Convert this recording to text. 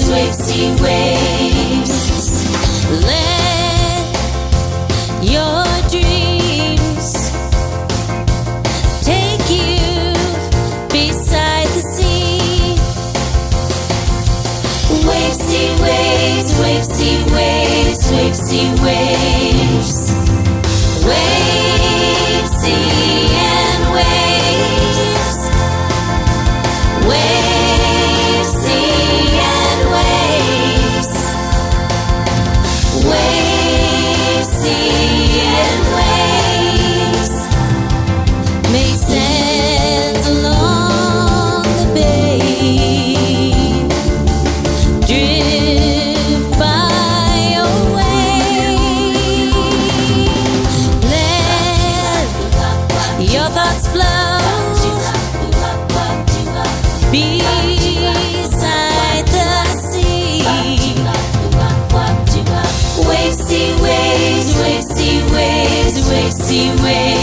waves, see waves. Let your dreams take you beside the sea. Waves, see waves, waves, see waves, waves, see waves. Waves, sea and waves. Waves, sea and waves. Waves, sea and waves. Make sands along the bay. Drift by your way. Let your thoughts flow beside the sea. Waves, see waves, waves, see waves, waves, see waves.